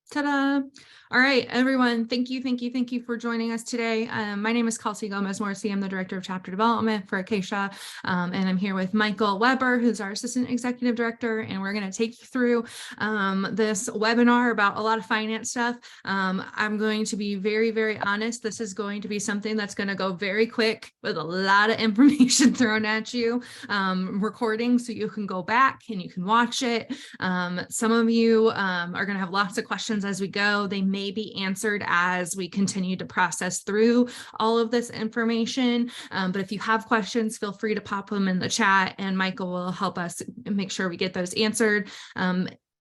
Ta-da! All right, everyone. Thank you for joining us today. My name is Kelsey Gomez-Morrissey. I'm the Director of Chapter Development for Acacia, and I'm here with Michael Weber, who's our Assistant Executive Director, and we're going to take you through this webinar about a lot of finance stuff. I'm going to be very, very honest. This is going to be something that's going to go very quick with a lot of information thrown at you, recording, so you can go back and you can watch it. Some of you are going to have lots of questions as we go. They may be answered as we continue to process through all of this information. But if you have questions, feel free to pop them in the chat and Michael will help us make sure we get those answered.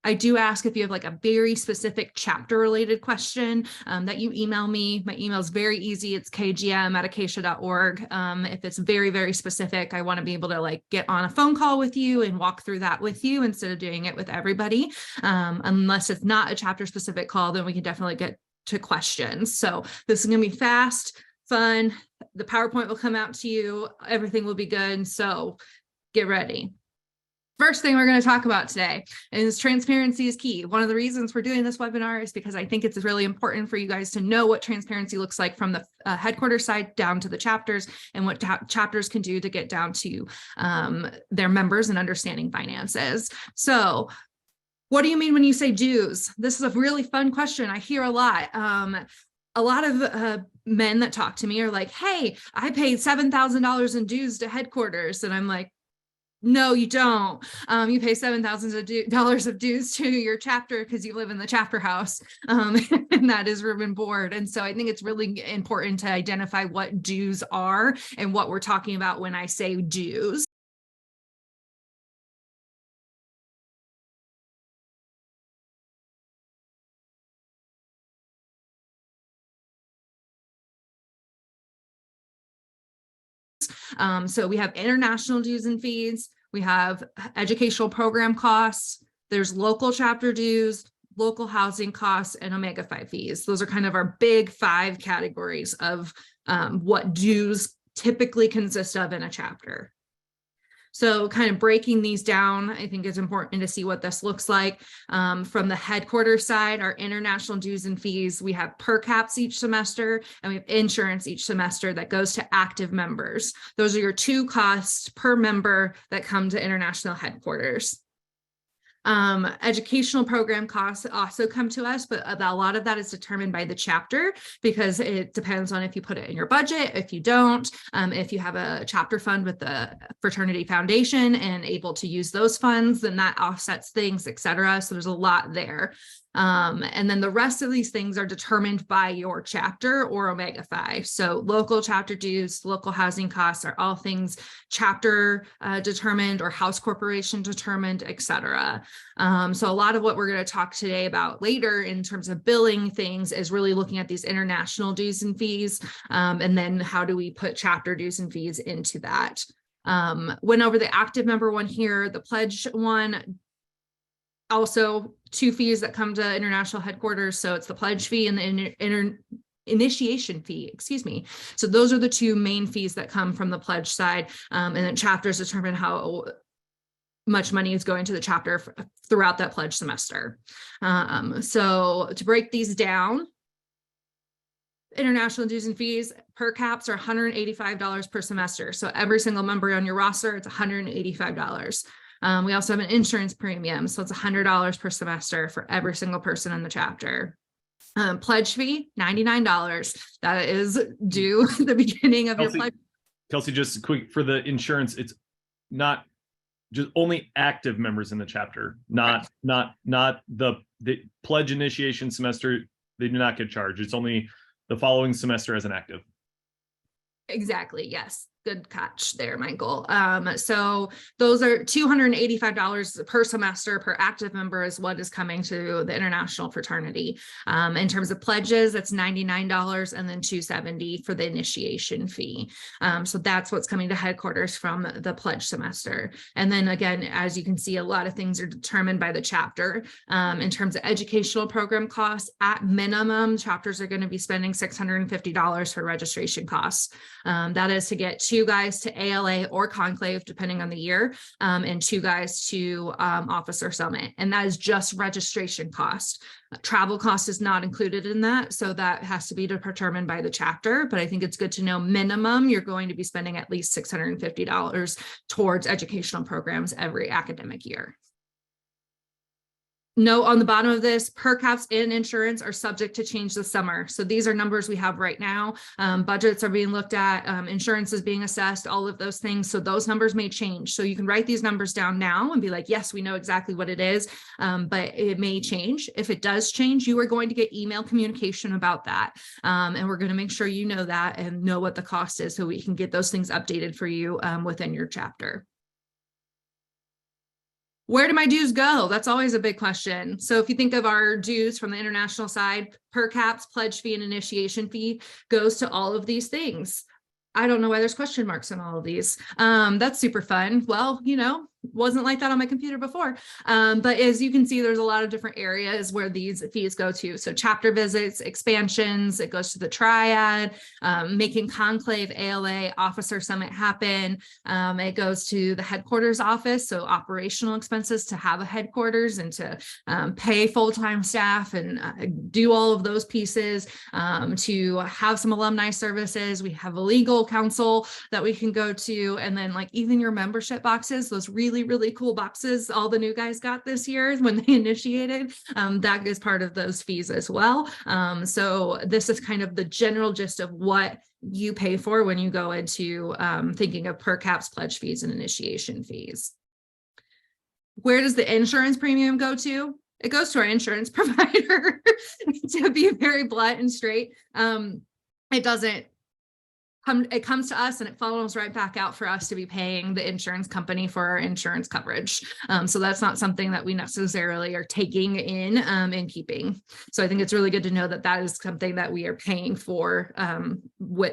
I do ask if you have like a very specific chapter related question that you email me. My email is very easy. It's kgm@acacia.org. If it's very, very specific, I want to be able to like get on a phone call with you and walk through that with you instead of doing it with everybody. Unless it's not a chapter specific call, then we can definitely get to questions. So this is going to be fast, fun. The PowerPoint will come out to you. Everything will be good. So get ready. First thing we're going to talk about today is transparency is key. One of the reasons we're doing this webinar is because I think it's really important for you guys to know what transparency looks like from the headquarters side down to the chapters and what chapters can do to get down to their members and understanding finances. So what do you mean when you say dues? This is a really fun question. I hear a lot. A lot of men that talk to me are like, hey, I paid $7,000 in dues to headquarters. And I'm like, no, you don't. You pay $7,000 of dues to your chapter because you live in the chapter house, and that is room and board. And so I think it's really important to identify what dues are and what we're talking about when I say dues. So we have international dues and fees. We have educational program costs. There's local chapter dues, local housing costs, and Omega-5 fees. Those are kind of our big 5 categories of what dues typically consist of in a chapter. So kind of breaking these down, I think it's important to see what this looks like. From the headquarters side, our international dues and fees, we have per caps each semester, and we have insurance each semester that goes to active members. Those are your 2 costs per member that come to international headquarters. Educational program costs also come to us, but a lot of that is determined by the chapter because it depends on if you put it in your budget, if you don't, if you have a chapter fund with the fraternity foundation and able to use those funds, then that offsets things, etc. So there's a lot there. And then the rest of these things are determined by your chapter or Omega-5. So local chapter dues, local housing costs are all things chapter determined or house corporation determined, etc. So a lot of what we're going to talk today about later in terms of billing things is really looking at these international dues and fees, and then how do we put chapter dues and fees into that. Went over the active member one here, the pledge one. Also 2 fees that come to international headquarters. So it's the pledge fee and the initiation fee, excuse me. So those are the 2 main fees that come from the pledge side. And then chapters determine how much money is going to the chapter throughout that pledge semester. So to break these down, international dues and fees per caps are $185 per semester. So every single member on your roster, it's $185. We also have an insurance premium, so it's $100 per semester for every single person in the chapter. Pledge fee, $99. That is due at the beginning of your pledge. Kelsey, just quick for the insurance, it's not just only active members in the chapter, not the pledge initiation semester. They do not get charged. It's only the following semester as an active. Exactly. Yes. Good catch there, Michael. So those are $285 per semester per active member is what is coming to the international fraternity. In terms of pledges, it's $99 and then $270 for the initiation fee. So that's what's coming to headquarters from the pledge semester. And then again, as you can see, a lot of things are determined by the chapter. In terms of educational program costs, at minimum, chapters are going to be spending $650 for registration costs. That is to get 2 2 guys to ALA or conclave, depending on the year, and 2 guys to officer summit. And that is just registration cost. Travel cost is not included in that, so that has to be determined by the chapter. But I think it's good to know minimum you're going to be spending at least $650 towards educational programs every academic year. Note on the bottom of this, per caps and insurance are subject to change this summer. So these are numbers we have right now. Budgets are being looked at, insurance is being assessed, all of those things. So those numbers may change. So you can write these numbers down now and be like, yes, we know exactly what it is, but it may change. If it does change, you are going to get email communication about that. And we're going to make sure you know that and know what the cost is so we can get those things updated for you within your chapter. Where do my dues go? That's always a big question. So if you think of our dues from the international side, per caps, pledge fee, and initiation fee goes to all of these things. I don't know why there's question marks on all of these. That's super fun. Well, you know, wasn't like that on my computer before. But as you can see, there's a lot of different areas where these fees go to. So chapter visits, expansions, it goes to the triad, making conclave, ALA, officer summit happen. It goes to the headquarters office. So operational expenses to have a headquarters and to pay full-time staff and do all of those pieces, to have some alumni services. We have a legal counsel that we can go to. And then like even your membership boxes, those really cool boxes all the new guys got this year when they initiated, that is part of those fees as well. So this is kind of the general gist of what you pay for when you go into thinking of per caps, pledge fees, and initiation fees. Where does the insurance premium go to? It goes to our insurance provider, to be very blunt and straight. It doesn't it comes to us and it funnels right back out for us to be paying the insurance company for our insurance coverage. So that's not something that we necessarily are taking in and keeping. So I think it's really good to know that that is something that we are paying for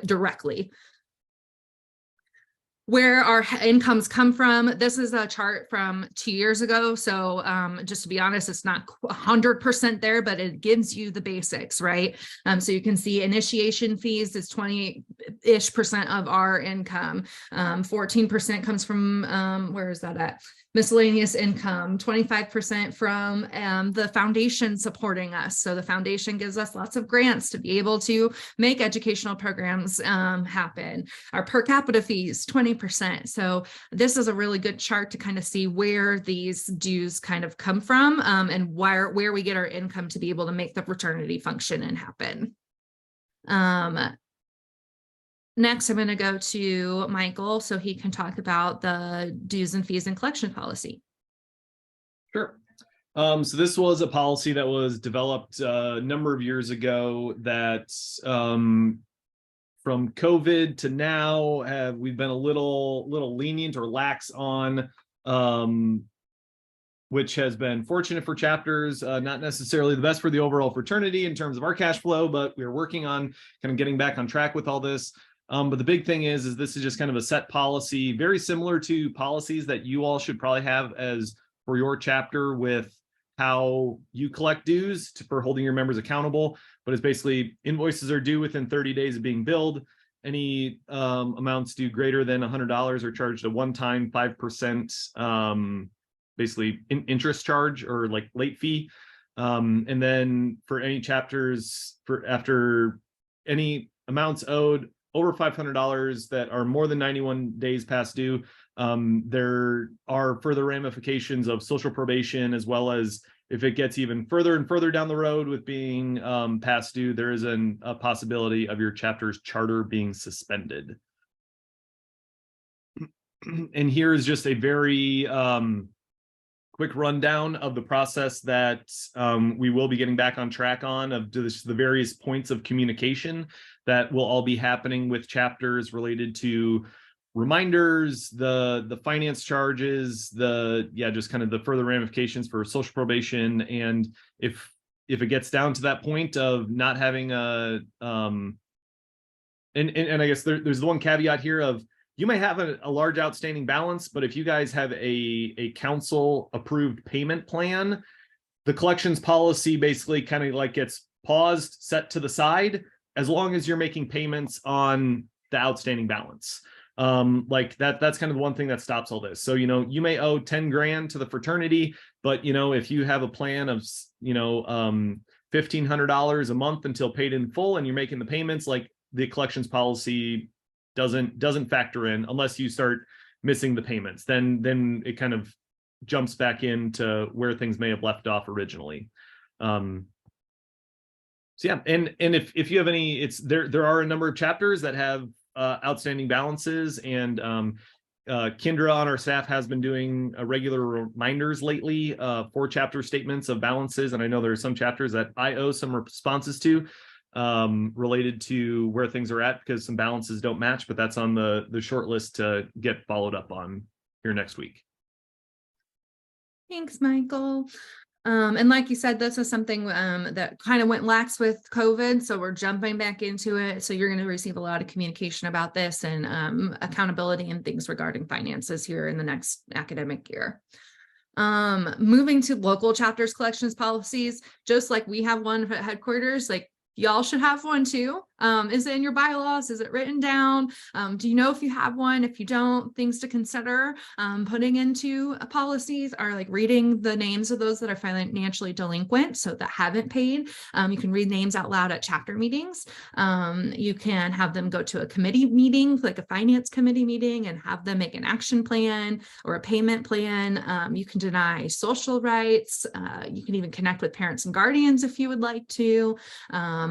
directly. Where our incomes come from. This is a chart from 2 years ago. So just to be honest, it's not 100% there, but it gives you the basics, right? So you can see initiation fees is 20-ish% of our income. 14% comes from, where is that at? Miscellaneous income, 25% from the foundation supporting us. So the foundation gives us lots of grants to be able to make educational programs happen. Our per capita fees, 20%. So this is a really good chart to kind of see where these dues kind of come from and where we get our income to be able to make the fraternity function and happen. Next, I'm going to go to Michael so he can talk about the dues and fees and collection policy. Sure. So this was a policy that was developed a number of years ago that from COVID to now we've been a little lenient or lax on, which has been fortunate for chapters, not necessarily the best for the overall fraternity in terms of our cash flow, but we're working on kind of getting back on track with all this. But the big thing is this is just kind of a set policy, very similar to policies that you all should probably have as for your chapter with how you collect dues for holding your members accountable. But it's basically invoices are due within 30 days of being billed. Any amounts due greater than $100 are charged a one-time 5% basically interest charge or like late fee. And then for any chapters after any amounts owed over $500 that are more than 91 days past due, there are further ramifications of social probation, as well as if it gets even further and further down the road with being past due, there is a possibility of your chapter's charter being suspended. And here is just a very quick rundown of the process that we will be getting back on track on of the various points of communication that will all be happening with chapters related to reminders, the finance charges, just kind of the further ramifications for social probation. And if it gets down to that point of not having a and I guess there's the one caveat here of you may have a large outstanding balance, but if you guys have a council approved payment plan, the collections policy basically kind of like gets paused, set to the side, as long as you're making payments on the outstanding balance. Like that's kind of the one thing that stops all this. So, you may owe 10 grand to the fraternity, but if you have a plan of, $1,500 a month until paid in full and you're making the payments, like the collections policy doesn't factor in unless you start missing the payments. Then it kind of jumps back into where things may have left off originally. So yeah, and if you have any, there are a number of chapters that have outstanding balances, and Kendra on our staff has been doing regular reminders lately for chapter statements of balances, and I know there are some chapters that I owe some responses to related to where things are at because some balances don't match, but that's on the short list to get followed up on here next week. Thanks, Michael. And like you said, this is something that kind of went lax with COVID. So we're jumping back into it. So you're going to receive a lot of communication about this and accountability and things regarding finances here in the next academic year. Moving to local chapters collections policies, just like we have one at headquarters, like y'all should have one too. Is it in your bylaws? Is it written down? Do you know if you have one? If you don't, things to consider putting into policies are like reading the names of those that are financially delinquent, so that haven't paid. You can read names out loud at chapter meetings. You can have them go to a committee meeting, like a finance committee meeting, and have them make an action plan or a payment plan. You can deny social rights. You can even connect with parents and guardians if you would like to.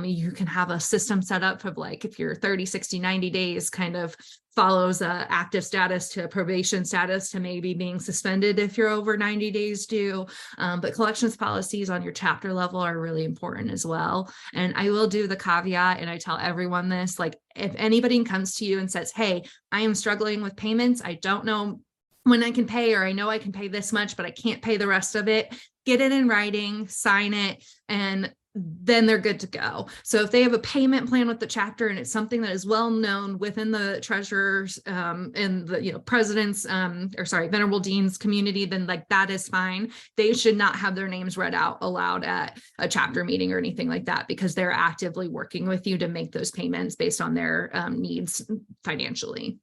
You can have a system set up of like if you're 30, 60, 90 days kind of follows a active status to a probation status to maybe being suspended if you're over 90 days due. But collections policies on your chapter level are really important as well. And I will do the caveat, and I tell everyone this, like if anybody comes to you and says, hey, I am struggling with payments, I don't know when I can pay, or I know I can pay this much, but I can't pay the rest of it, get it in writing, sign it, and then they're good to go. So if they have a payment plan with the chapter and it's something that is well known within the treasurers and the president's venerable dean's community, then like that is fine. They should not have their names read out aloud at a chapter meeting or anything like that, because they're actively working with you to make those payments based on their needs financially.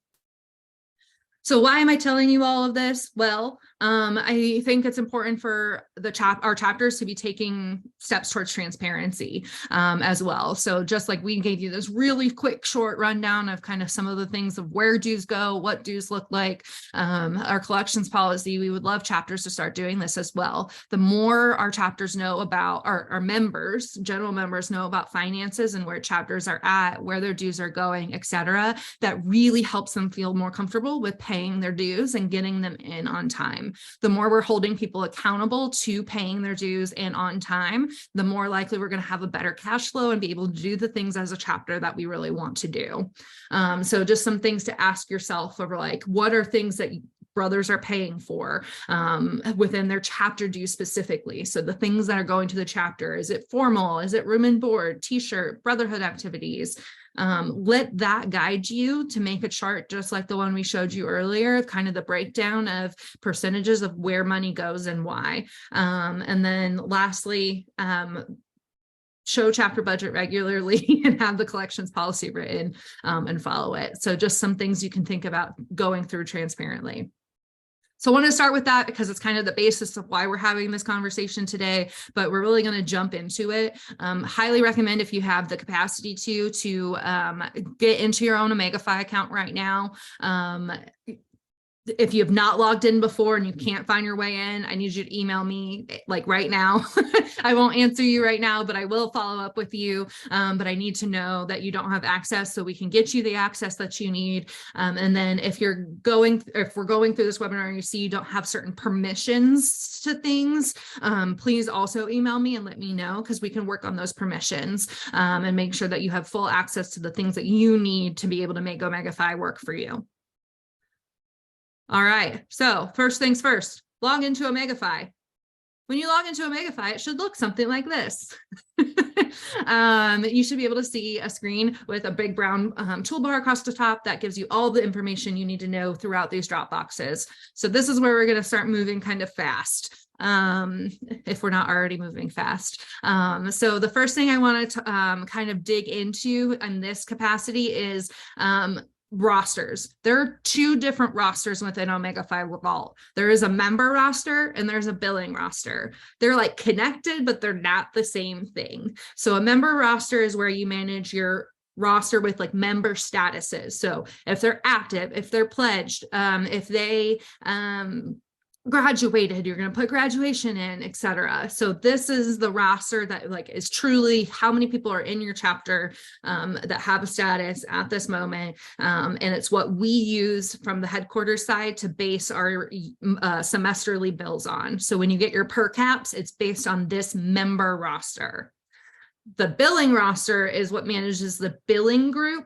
So why am I telling you all of this? Well, I think it's important for our chapters to be taking steps towards transparency as well. So just like we gave you this really quick, short rundown of kind of some of the things of where dues go, what dues look like, our collections policy, we would love chapters to start doing this as well. The more our chapters know about, our members, general members know about finances and where chapters are at, where their dues are going, et cetera, that really helps them feel more comfortable with paying their dues and getting them in on time. The more we're holding people accountable to paying their dues and on time, the more likely we're going to have a better cash flow and be able to do the things as a chapter that we really want to do. So just some things to ask yourself over like, what are things that brothers are paying for within their chapter dues specifically? So the things that are going to the chapter, is it formal? Is it room and board, t-shirt, brotherhood activities? Let that guide you to make a chart just like the one we showed you earlier, kind of the breakdown of percentages of where money goes and why. And then lastly, show chapter budget regularly and have the collections policy written and follow it. So just some things you can think about going through transparently. So I want to start with that because it's kind of the basis of why we're having this conversation today, but we're really going to jump into it. Highly recommend, if you have the capacity to get into your own OmegaFi account right now. If you have not logged in before and you can't find your way in, I need you to email me like right now. I won't answer you right now, but I will follow up with you. But I need to know that you don't have access so we can get you the access that you need. And then if we're going through this webinar and you see you don't have certain permissions to things, please also email me and let me know, because we can work on those permissions and make sure that you have full access to the things that you need to be able to make OmegaFi work for you. All right, so first things first, log into OmegaFi. When you log into OmegaFi, it should look something like this. You should be able to see a screen with a big brown toolbar across the top that gives you all the information you need to know throughout these drop boxes. So this is where we're going to start moving kind of fast, if we're not already moving fast. So the first thing I want to kind of dig into in this capacity is rosters. There are two different rosters within Omega Phi Vault. There is a member roster and there's a billing roster. They're like connected, but they're not the same thing. So a member roster is where you manage your roster with like member statuses. So if they're active, if they're pledged, if they graduated, you're going to put graduation in, etc. So this is the roster that like is truly how many people are in your chapter that have a status at this moment, and it's what we use from the headquarters side to base our semesterly bills on. So when you get your per caps, it's based on this member roster. The billing roster is what manages the billing group,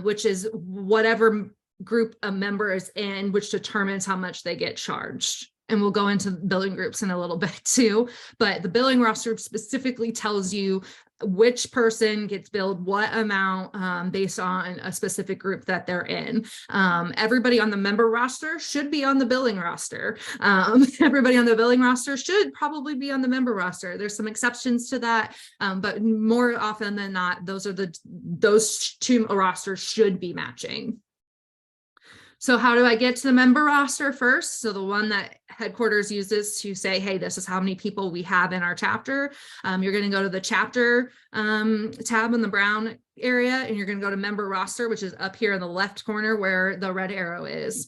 which is whatever group a member is in, which determines how much they get charged. And we'll go into billing groups in a little bit too, but the billing roster specifically tells you which person gets billed what amount based on a specific group that they're in. Everybody on the member roster should be on the billing roster. Everybody on the billing roster should probably be on the member roster. There's some exceptions to that, but more often than not, those two rosters should be matching. So how do I get to the member roster first? So the one that headquarters uses to say, hey, this is how many people we have in our chapter. You're going to go to the chapter tab in the brown area, and you're going to go to member roster, which is up here in the left corner where the red arrow is.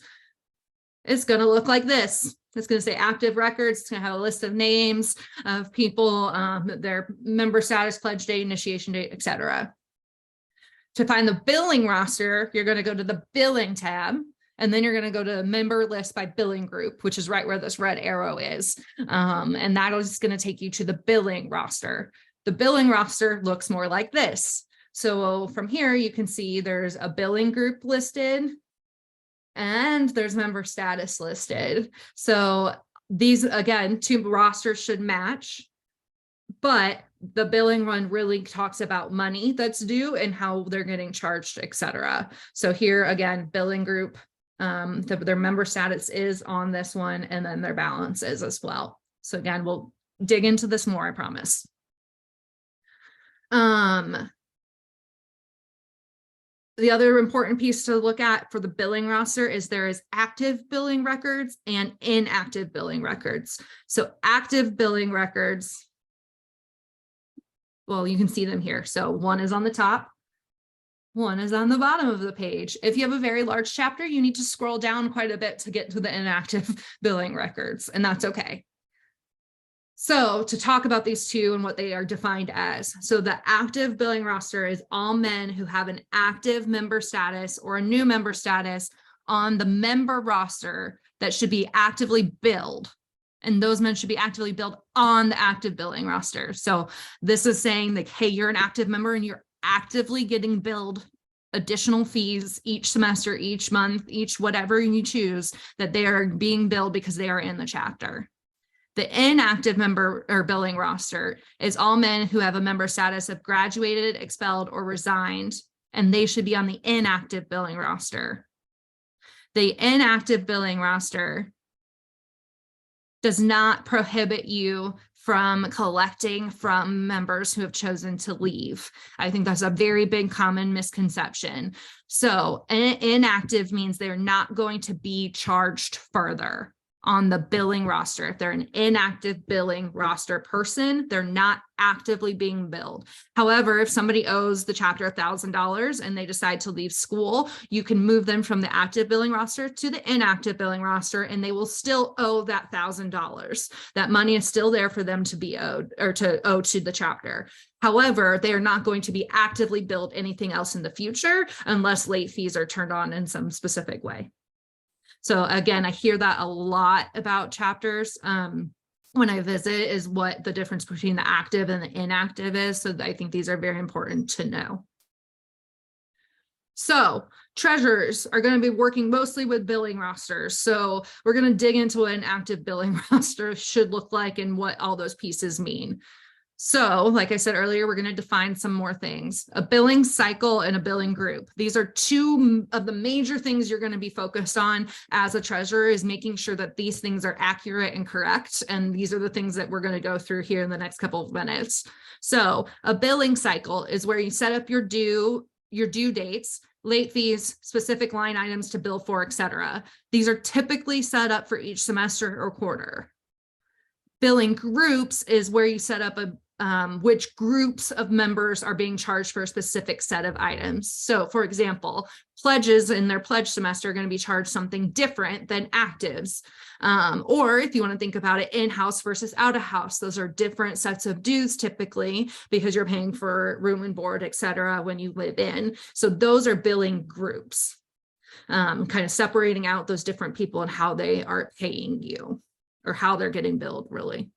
It's going to look like this. It's going to say active records. It's going to have a list of names of people, their member status, pledge date, initiation date, etc. To find the billing roster, you're going to go to the billing tab. And then you're going to go to member list by billing group, which is right where this red arrow is. And that is going to take you to the billing roster. The billing roster looks more like this. So from here, you can see there's a billing group listed and there's member status listed. So these, again, two rosters should match, but the billing one really talks about money that's due and how they're getting charged, etc. So here again, billing group, their member status is on this one, and then their balance is as well. So again, we'll dig into this more, I promise. The other important piece to look at for the billing roster is there is active billing records and inactive billing records. So active billing records, well, you can see them here. So one is on the top, one is on the bottom of the page. If you have a very large chapter, you need to scroll down quite a bit to get to the inactive billing records, and that's okay. So to talk about these two and what they are defined as. So the active billing roster is all men who have an active member status or a new member status on the member roster that should be actively billed. And those men should be actively billed on the active billing roster. So this is saying that, hey, you're an active member and you're actively getting billed additional fees each semester, each month, each whatever you choose, that they are being billed because they are in the chapter. The inactive member or billing roster is all men who have a member status of graduated, expelled, or resigned, and they should be on the inactive billing roster. The inactive billing roster does not prohibit you from collecting from members who have chosen to leave. I think that's a very big common misconception. So inactive means they're not going to be charged further on the billing roster. If they're an inactive billing roster person, they're not actively being billed. However, if somebody owes the chapter $1,000 and they decide to leave school, you can move them from the active billing roster to the inactive billing roster, and they will still owe that $1,000. That money is still there for them to be owed or to owe to the chapter. However, they are not going to be actively billed anything else in the future unless late fees are turned on in some specific way. So again, I hear that a lot about chapters when I visit, is what the difference between the active and the inactive is. So I think these are very important to know. So treasurers are going to be working mostly with billing rosters. So we're going to dig into what an active billing roster should look like and what all those pieces mean. So, like I said earlier, we're going to define some more things. A billing cycle and a billing group. These are two of the major things you're going to be focused on as a treasurer, is making sure that these things are accurate and correct. And these are the things that we're going to go through here in the next couple of minutes. So a billing cycle is where you set up your due your due dates, late fees, specific line items to bill for, etc. These are typically set up for each semester or quarter. Billing groups is where you set up which groups of members are being charged for a specific set of items. So for example, pledges in their pledge semester are going to be charged something different than actives. Or if you want to think about it, in-house versus out-of-house, those are different sets of dues typically because you're paying for room and board, et cetera, when you live in. So those are billing groups, kind of separating out those different people and how they are paying you or how they're getting billed, really.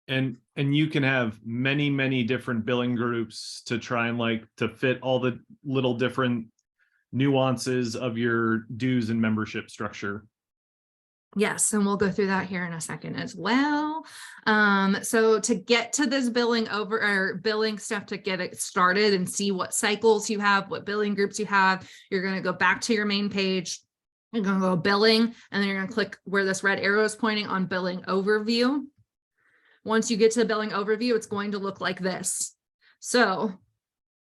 And you can have many different billing groups to try and to fit all the little different nuances of your dues and membership structure. Yes, and we'll go through that here in a second as well. So to get to this billing stuff, to get it started and see what cycles you have, what billing groups you have, you're going to go back to your main page. You're going to go billing, and then you're going to click where this red arrow is pointing on billing overview. Once you get to the billing overview, it's going to look like this. So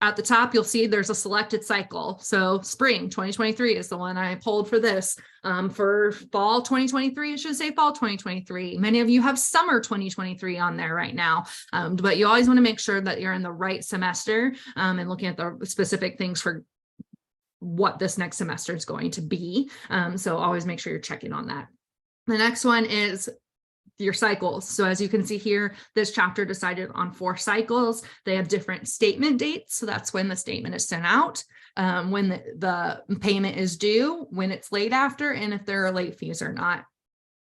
at the top, you'll see there's a selected cycle. So spring 2023 is the one I pulled for this. For fall 2023, it should say fall 2023. Many of you have summer 2023 on there right now, but you always want to make sure that you're in the right semester and looking at the specific things for what this next semester is going to be. So always make sure you're checking on that. The next one is your cycles. So as you can see here, this chapter decided on 4 cycles. They have different statement dates. So that's when the statement is sent out, when the payment is due, when it's late after, and if there are late fees or not.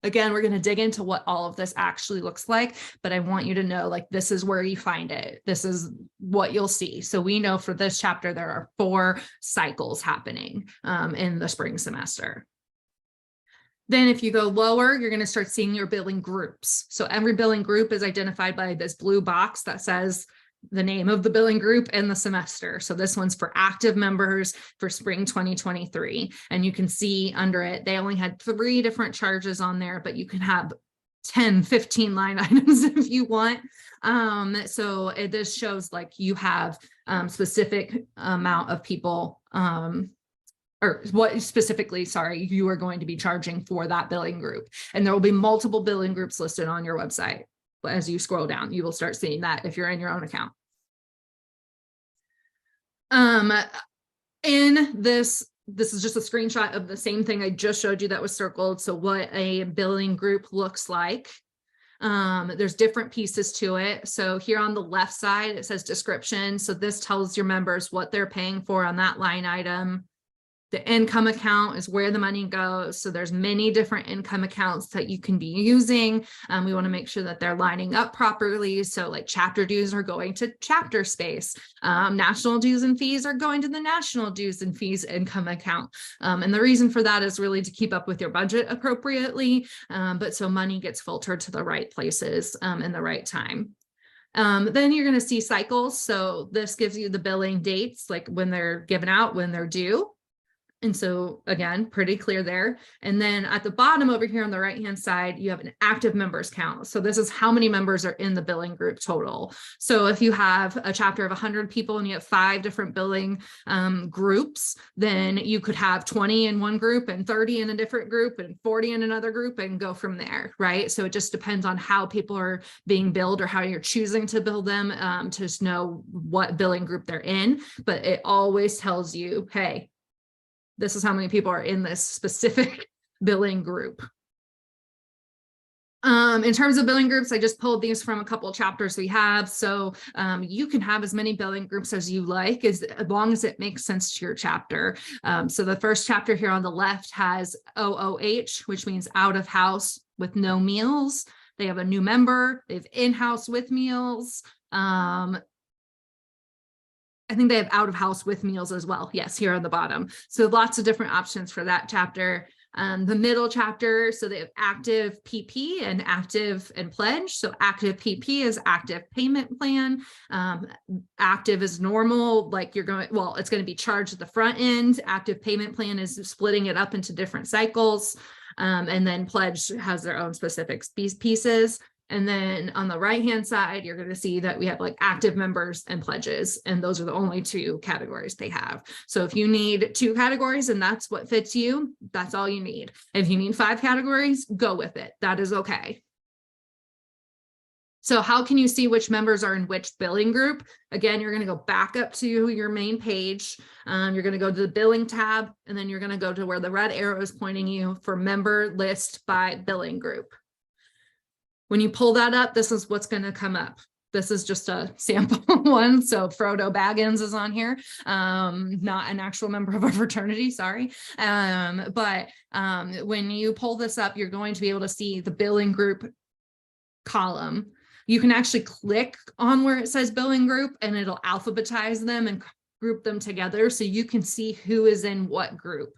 Again, we're going to dig into what all of this actually looks like, but I want you to know, this is where you find it. This is what you'll see. So we know for this chapter, there are 4 cycles happening in the spring semester. Then if you go lower, you're going to start seeing your billing groups. So every billing group is identified by this blue box that says the name of the billing group and the semester. So this one's for active members for spring 2023. And you can see under it, they only had 3 different charges on there, but you can have 10, 15 line items if you want. So this shows you have specific amount of people, or what specifically, you are going to be charging for that billing group. And there will be multiple billing groups listed on your website. As you scroll down, you will start seeing that if you're in your own account. In this is just a screenshot of the same thing I just showed you that was circled. So what a billing group looks like. There's different pieces to it. So here on the left side, it says description. So this tells your members what they're paying for on that line item. The income account is where the money goes. So there's many different income accounts that you can be using. We want to make sure that they're lining up properly. So chapter dues are going to chapter space. National dues and fees are going to the national dues and fees income account. And the reason for that is really to keep up with your budget appropriately. But so money gets filtered to the right places in the right time. Then you're going to see cycles. So this gives you the billing dates, when they're given out, when they're due. And so again, pretty clear there. And then at the bottom over here on the right-hand side, you have an active members count. So this is how many members are in the billing group total. So if you have a chapter of 100 people and you have 5 different billing groups, then you could have 20 in one group and 30 in a different group and 40 in another group and go from there, right? So it just depends on how people are being billed or how you're choosing to bill them to just know what billing group they're in. But it always tells you, hey, this is how many people are in this specific billing group. In terms of billing groups, I just pulled these from a couple of chapters we have. So you can have as many billing groups as you like, as long as it makes sense to your chapter. So the first chapter here on the left has OOH, which means out of house with no meals. They have a new member. They have in-house with meals. I think they have out of house with meals as well. Yes, here on the bottom. So lots of different options for that chapter. The middle chapter, so they have active PP and active and pledge. So active PP is active payment plan. Active is normal, it's going to be charged at the front end. Active payment plan is splitting it up into different cycles. And then pledge has their own specific pieces. And then on the right-hand side, you're going to see that we have like active members and pledges. And those are the only two categories they have. So if you need 2 categories and that's what fits you, that's all you need. If you need 5 categories, go with it. That is okay. So how can you see which members are in which billing group? Again, you're going to go back up to your main page. You're going to go to the billing tab, and then you're going to go to where the red arrow is pointing you for member list by billing group. When you pull that up, this is what's going to come up. This is just a sample one. So Frodo Baggins is on here, not an actual member of our fraternity, sorry. But when you pull this up, you're going to be able to see the billing group column. You can actually click on where it says billing group and it'll alphabetize them and group them together so you can see who is in what group.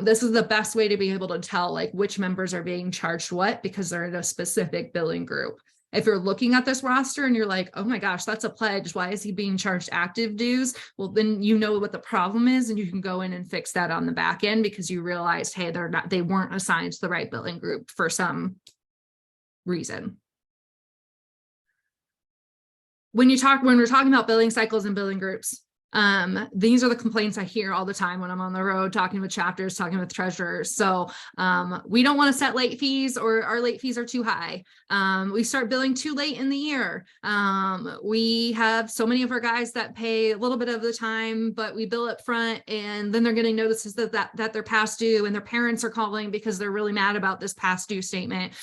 This is the best way to be able to tell like which members are being charged what, because they're in a specific billing group. If you're looking at this roster and you're like, oh my gosh, that's a pledge, why is he being charged active dues? Well, then you know what the problem is and you can go in and fix that on the back end because you realized, hey, they weren't assigned to the right billing group for some reason. When we're talking about billing cycles and billing groups, these are the complaints I hear all the time when I'm on the road, talking with chapters, talking with treasurers. So we don't want to set late fees, or our late fees are too high. We start billing too late in the year. We have so many of our guys that pay a little bit of the time, but we bill up front, and then they're getting notices that they're past due, and their parents are calling because they're really mad about this past due statement,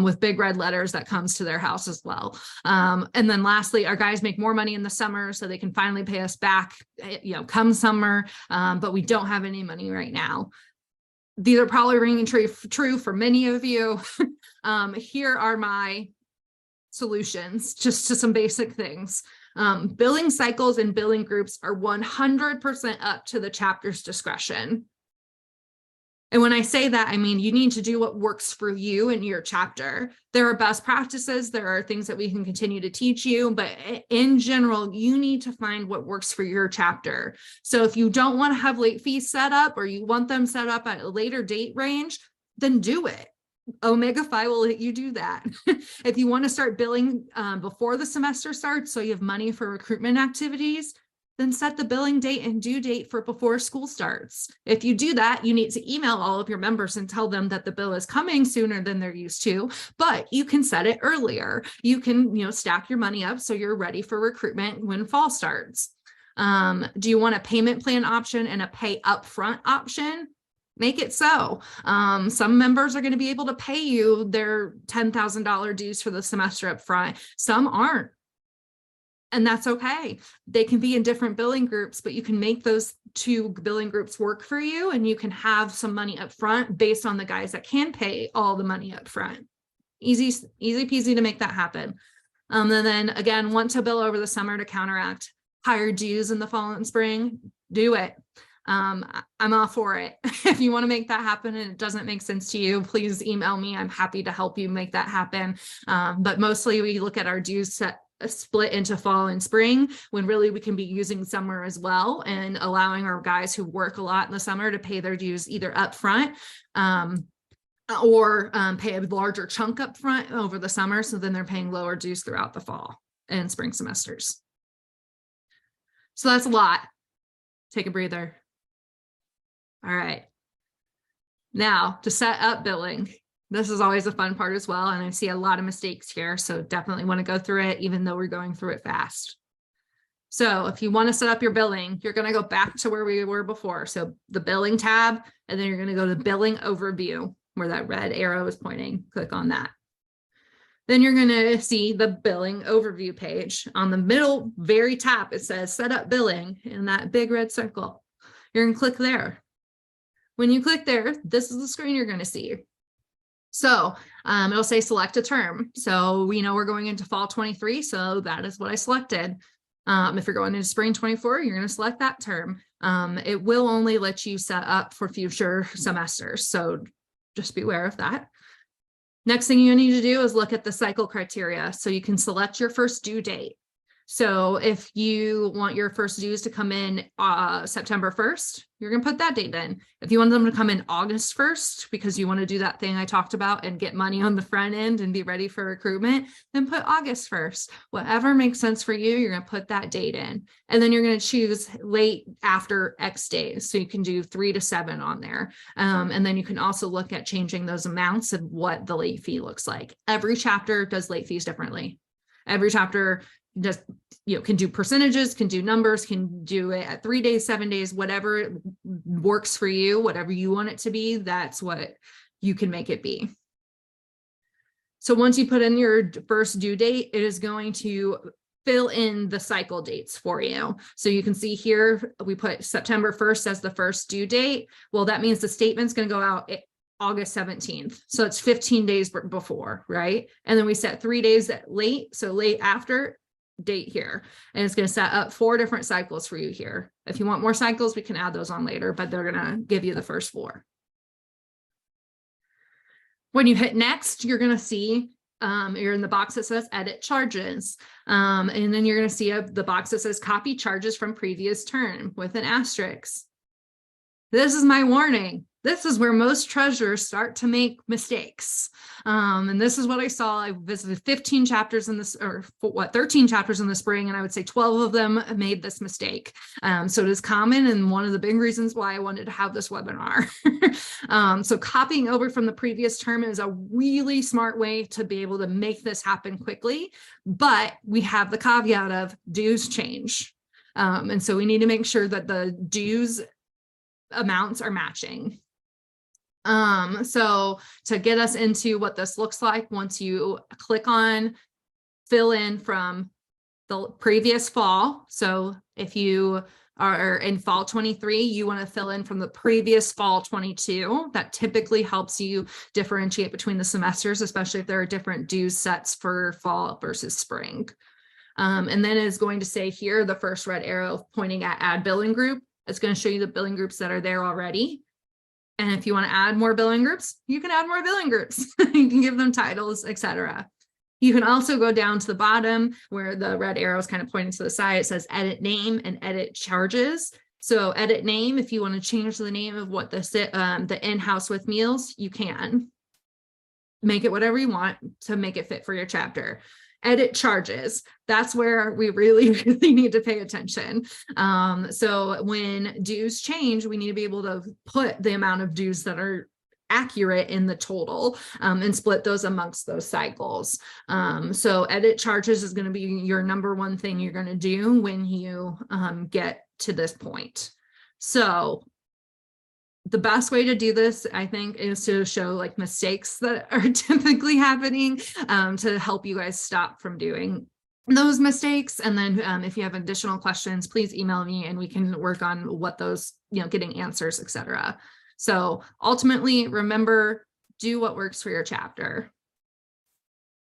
with big red letters that comes to their house as well. And then lastly, our guys make more money in the summer so they can finally pay us back, come summer, but we don't have any money right now. These are probably ringing true for many of you. Here are my solutions, just to some basic things. Billing cycles and billing groups are 100% up to the chapter's discretion. And when I say that, I mean, you need to do what works for you and your chapter. There are best practices. There are things that we can continue to teach you, but in general, you need to find what works for your chapter. So if you don't want to have late fees set up, or you want them set up at a later date range, then do it. Omega Phi will let you do that. If you want to start billing before the semester starts, so you have money for recruitment activities, then set the billing date and due date for before school starts. If you do that, you need to email all of your members and tell them that the bill is coming sooner than they're used to, but you can set it earlier. You can, stack your money up so you're ready for recruitment when fall starts. Do you want a payment plan option and a pay upfront option? Make it so. Some members are going to be able to pay you their $10,000 dues for the semester up front. Some aren't. And that's okay. They can be in different billing groups, but you can make those 2 billing groups work for you, and you can have some money up front based on the guys that can pay all the money up front. Easy peasy to make that happen. And then again, want to bill over the summer to counteract higher dues in the fall and spring, do it. I'm all for it. If you want to make that happen and it doesn't make sense to you, please email me. I'm happy to help you make that happen. But mostly we look at our dues set split into fall and spring, when really we can be using summer as well, and allowing our guys who work a lot in the summer to pay their dues either up front or pay a larger chunk up front over the summer, so then they're paying lower dues throughout the fall and spring semesters. So that's a lot. Take a breather. All right. Now to set up billing. This is always a fun part as well, and I see a lot of mistakes here, so definitely want to go through it, even though we're going through it fast. So if you want to set up your billing, you're going to go back to where we were before. So the billing tab, and then you're going to go to billing overview, where that red arrow is pointing. Click on that. Then you're going to see the billing overview page. On the middle, very top, it says set up billing in that big red circle. You're going to click there. When you click there, this is the screen you're going to see. So it'll say select a term. So we know we're going into fall 23. So that is what I selected. If you're going into spring 24, you're going to select that term. It will only let you set up for future semesters. So just be aware of that. Next thing you need to do is look at the cycle criteria. So you can select your first due date. So if you want your first dues to come in September 1st, you're going to put that date in. If you want them to come in August 1st, because you want to do that thing I talked about and get money on the front end and be ready for recruitment, then put August 1st. Whatever makes sense for you, you're going to put that date in. And then you're going to choose late after X days. So you can do 3 to 7 on there. And then you can also look at changing those amounts of what the late fee looks like. Every chapter does late fees differently. Every chapter just, can do percentages, can do numbers, can do it at 3 days, 7 days, whatever works for you, whatever you want it to be, that's what you can make it be. So once you put in your first due date, it is going to fill in the cycle dates for you. So you can see here, we put September 1st as the first due date. Well, that means the statement's going to go out August 17th. So it's 15 days before, right? And then we set 3 days late. So late after date here. And it's going to set up 4 different cycles for you here. If you want more cycles, we can add those on later, but they're going to give you the first 4. When you hit next, you're going to see you're in the box that says edit charges. And then you're going to see the box that says copy charges from previous term with an asterisk. This is my warning. This is where most treasurers start to make mistakes. And this is what I saw. I visited 15 chapters in this, or 13 chapters in the spring, and I would say 12 of them made this mistake. So it is common, and one of the big reasons why I wanted to have this webinar. So copying over from the previous term is a really smart way to be able to make this happen quickly, but we have the caveat of dues change. And so we need to make sure that the dues amounts are matching. So to get us into what this looks like, once you click on fill in from the previous fall. So if you are in fall 23, you want to fill in from the previous fall 22. That typically helps you differentiate between the semesters, especially if there are different dues sets for fall versus spring. And then it's going to say here, the first red arrow pointing at add billing group. It's going to show you the billing groups that are there already. And if you want to add more billing groups, you can add more billing groups. You can give them titles, etc. You can also go down to the bottom where the red arrow is kind of pointing to the side. It says edit name and edit charges. So edit name, if you want to change the name of what the in-house with meals, you can make it whatever you want to make it fit for your chapter. Edit charges. That's where we really, really need to pay attention. So when dues change, we need to be able to put the amount of dues that are accurate in the total and split those amongst those cycles. So edit charges is going to be your number one thing you're going to do when you get to this point. So the best way to do this, I think, is to show like mistakes that are typically happening to help you guys stop from doing those mistakes. And then if you have additional questions, please email me and we can work on what those, getting answers, etc. So ultimately, remember, do what works for your chapter.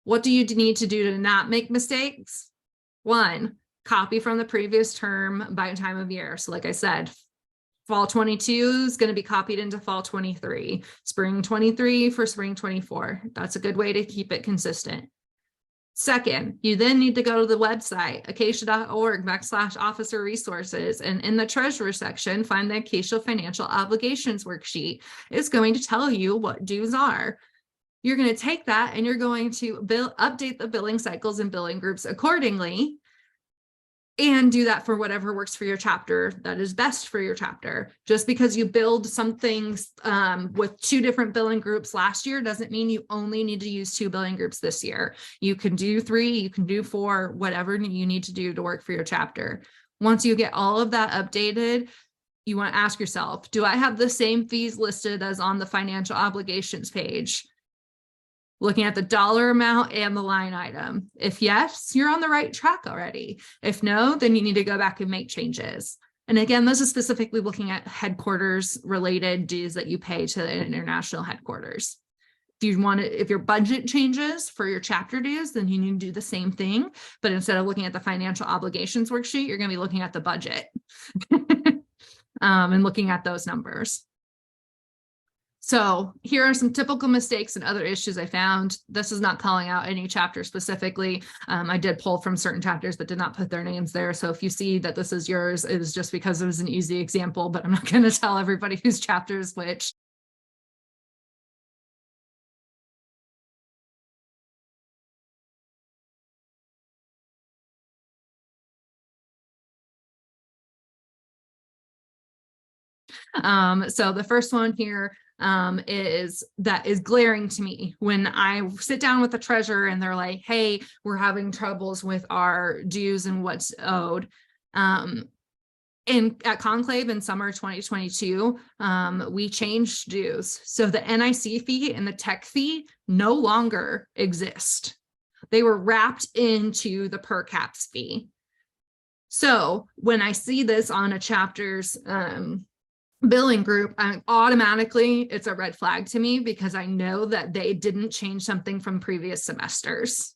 What do you need to do to not make mistakes? 1, copy from the previous term by time of year. So like I said, fall 22 is going to be copied into fall 23, spring 23 for spring 24. That's a good way to keep it consistent. Second, you then need to go to the website, acacia.org/officer resources. And in the treasurer section, find the Acacia financial obligations worksheet. It's going to tell you what dues are. You're going to take that and you're going to update the billing cycles and billing groups accordingly, and do that for whatever works for your chapter that is best for your chapter. Just because you build some things with 2 different billing groups last year doesn't mean you only need to use 2 billing groups this year. You can do 3, you can do 4, whatever you need to do to work for your chapter. Once you get all of that updated, you want to ask yourself, do I have the same fees listed as on the financial obligations page? Looking at the dollar amount and the line item. If yes, you're on the right track already. If no, then you need to go back and make changes. And again, this is specifically looking at headquarters related dues that you pay to the international headquarters. If your budget changes for your chapter dues, then you need to do the same thing. But instead of looking at the financial obligations worksheet, you're going to be looking at the budget and looking at those numbers. So here are some typical mistakes and other issues I found. This is not calling out any chapter specifically. I did pull from certain chapters that did not put their names there. So if you see that this is yours, it is just because it was an easy example, but I'm not going to tell everybody whose chapter is which. So the first one here is glaring to me when I sit down with the treasurer and they're like, hey, we're having troubles with our dues and what's owed. At Conclave in summer 2022, we changed dues. So the NIC fee and the tech fee no longer exist. They were wrapped into the per caps fee. So when I see this on a chapter's billing group, automatically it's a red flag to me because I know that they didn't change something from previous semesters.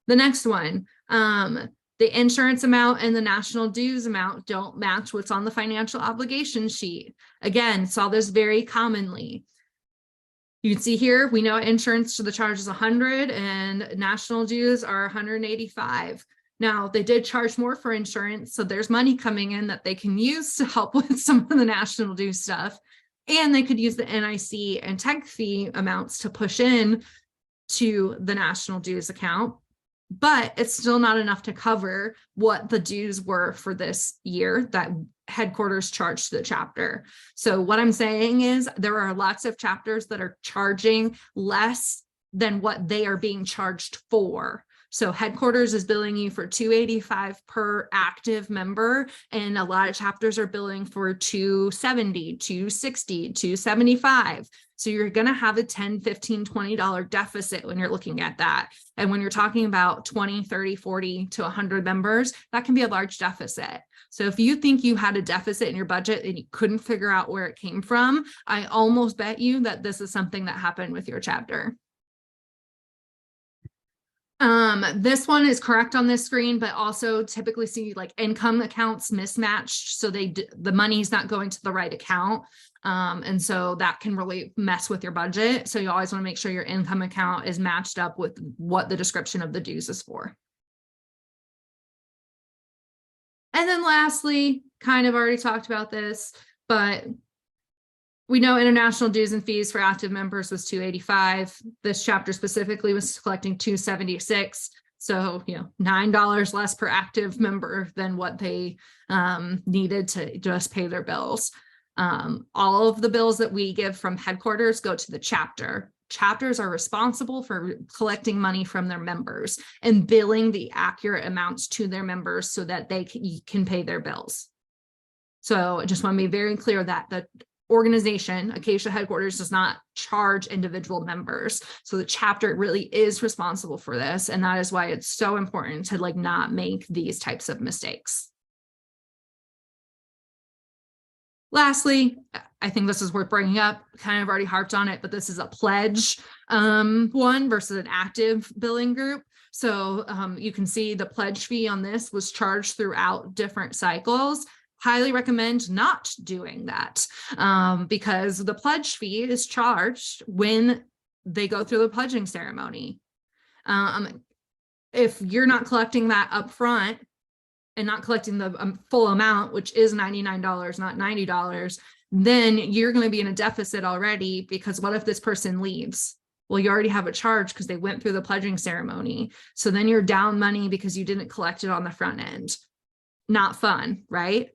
The next one, the insurance amount and the national dues amount don't match what's on the financial obligation sheet. Again, saw this very commonly. You can see here, we know insurance to the charge is 100 and national dues are 185. Now, they did charge more for insurance, so there's money coming in that they can use to help with some of the national dues stuff. And they could use the NIC and tech fee amounts to push in to the national dues account. But it's still not enough to cover what the dues were for this year that headquarters charged to the chapter. So what I'm saying is there are lots of chapters that are charging less than what they are being charged for. So headquarters is billing you for $285 per active member, and a lot of chapters are billing for $270, $260, $275. So you're going to have a $10, $15, $20 deficit when you're looking at that. And when you're talking about 20, 30, 40 to 100 members, that can be a large deficit. So if you think you had a deficit in your budget and you couldn't figure out where it came from, I almost bet you that this is something that happened with your chapter. This one is correct on this screen, but also typically see like income accounts mismatched. So the money's not going to the right account. And so that can really mess with your budget. So you always want to make sure your income account is matched up with what the description of the dues is for. And then lastly, kind of already talked about this, but we know international dues and fees for active members was $285. This chapter specifically was collecting $276. So, $9 less per active member than what they needed to just pay their bills. All of the bills that we give from headquarters go to the chapter. Chapters are responsible for collecting money from their members and billing the accurate amounts to their members so that they can pay their bills. So I just want to be very clear that the organization, Acacia headquarters, does not charge individual members. So the chapter really is responsible for this. And that is why it's so important to not make these types of mistakes. Lastly, I think this is worth bringing up, kind of already harped on it, but this is a pledge one versus an active billing group. So you can see the pledge fee on this was charged throughout different cycles. Highly recommend not doing that because the pledge fee is charged when they go through the pledging ceremony. If you're not collecting that up front and not collecting the full amount, which is $99, not $90, then you're going to be in a deficit already, because what if this person leaves? Well, you already have a charge because they went through the pledging ceremony. So then you're down money because you didn't collect it on the front end. Not fun, right?